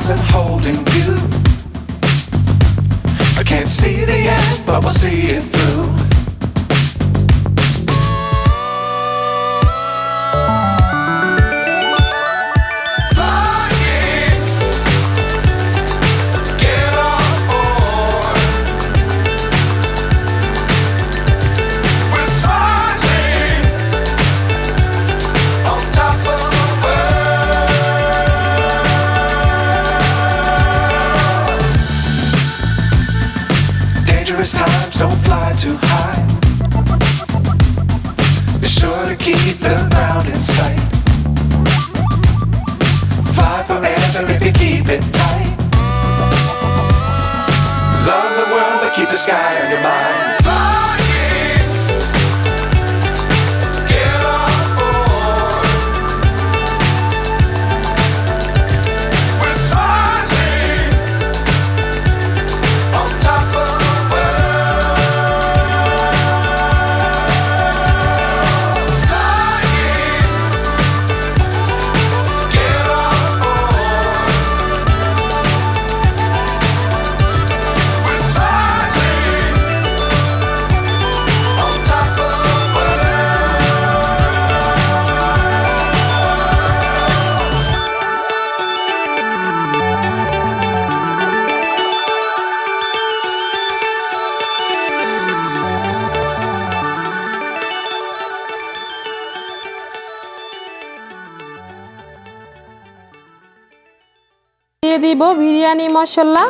stars and holding you. I can't see the end, but we'll see it through. Times don't fly too high. Be sure to keep the ground in sight. Fly forever if you keep it tight. Love the world but keep the sky on your mind. দিয়ে দিব বিরিয়ানি মশলা।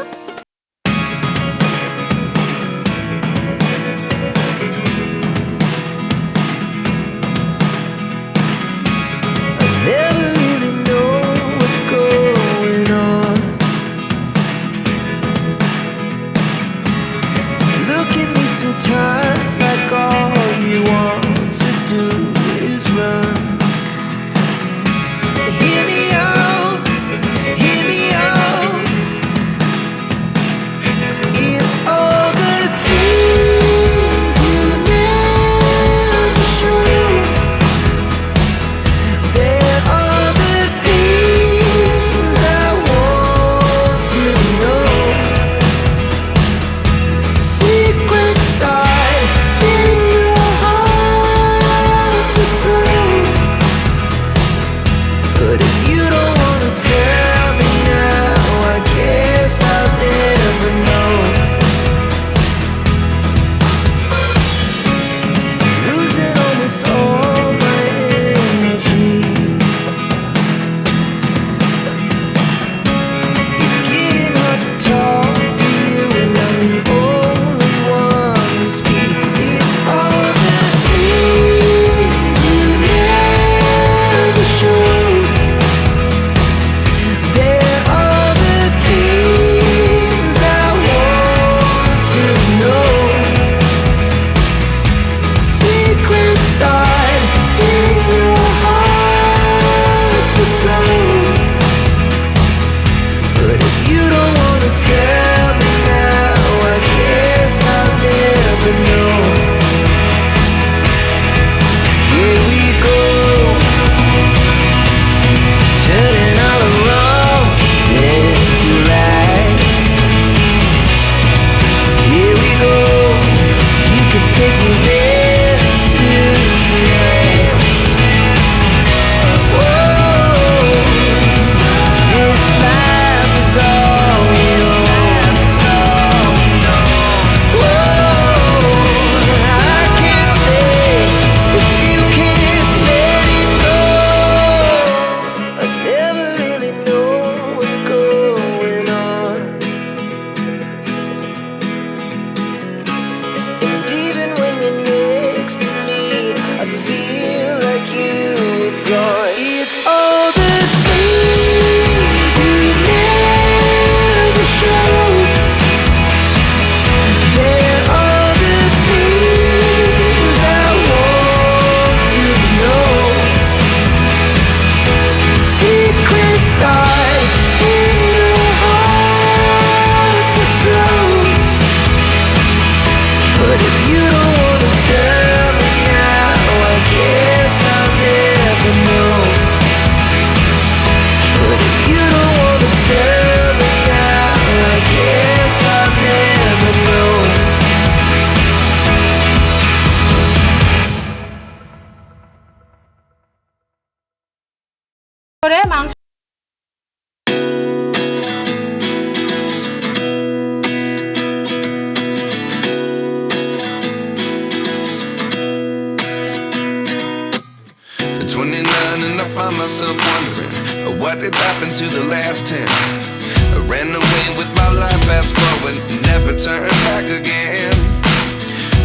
find myself wondering what did happen to the last 10. I ran away with my life, fast forward, never turn back again.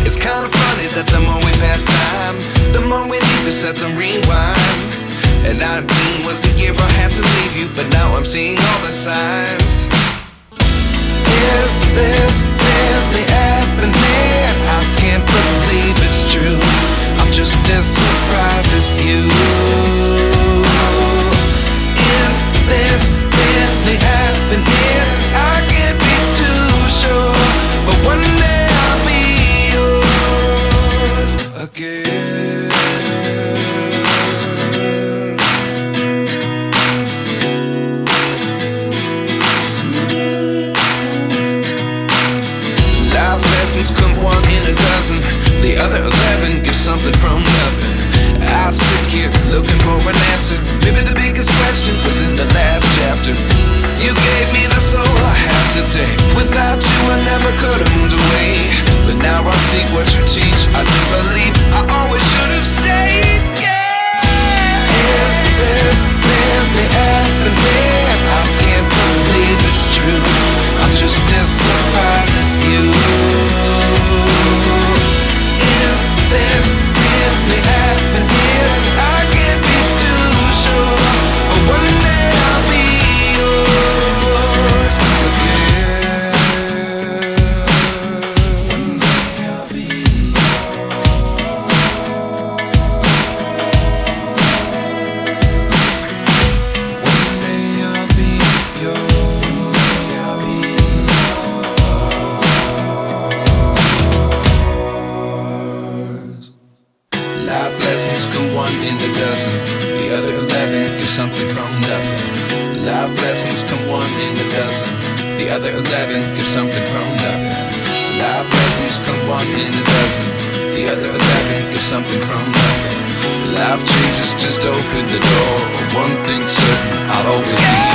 It's kind of funny that the more we pass time, the more we need to set them rewind. And 19 was the year I had to leave you, but now I'm seeing all the signs. Is this really happening? I can't believe it's true. I'm just as surprised as you. Is this really happening? I can't be too sure, but one day I'll be yours again. Life lessons come one in a dozen. The other 11 get something from nothing. I sit here looking for an answer. Maybe the biggest question was in the last chapter. You gave me the soul I have today. Without you I never could have moved away. But now I see what you teach. I do believe I always should have stayed. Yeah. Is this really happening? I can't believe it's true. I'm just as surprised as you. Is this really happening? I can't be too sure, but one day I'll be yours again. One day I'll be One day I'll be yours. I'll be yours. Life lessons come one in a dozen. The other 11 give something from nothing. Life lessons come one in a dozen. The other 11 give something from nothing. Life lessons come one in a dozen. The other 11 give something from nothing. Life changes just open the door. One thing's certain, I'll always be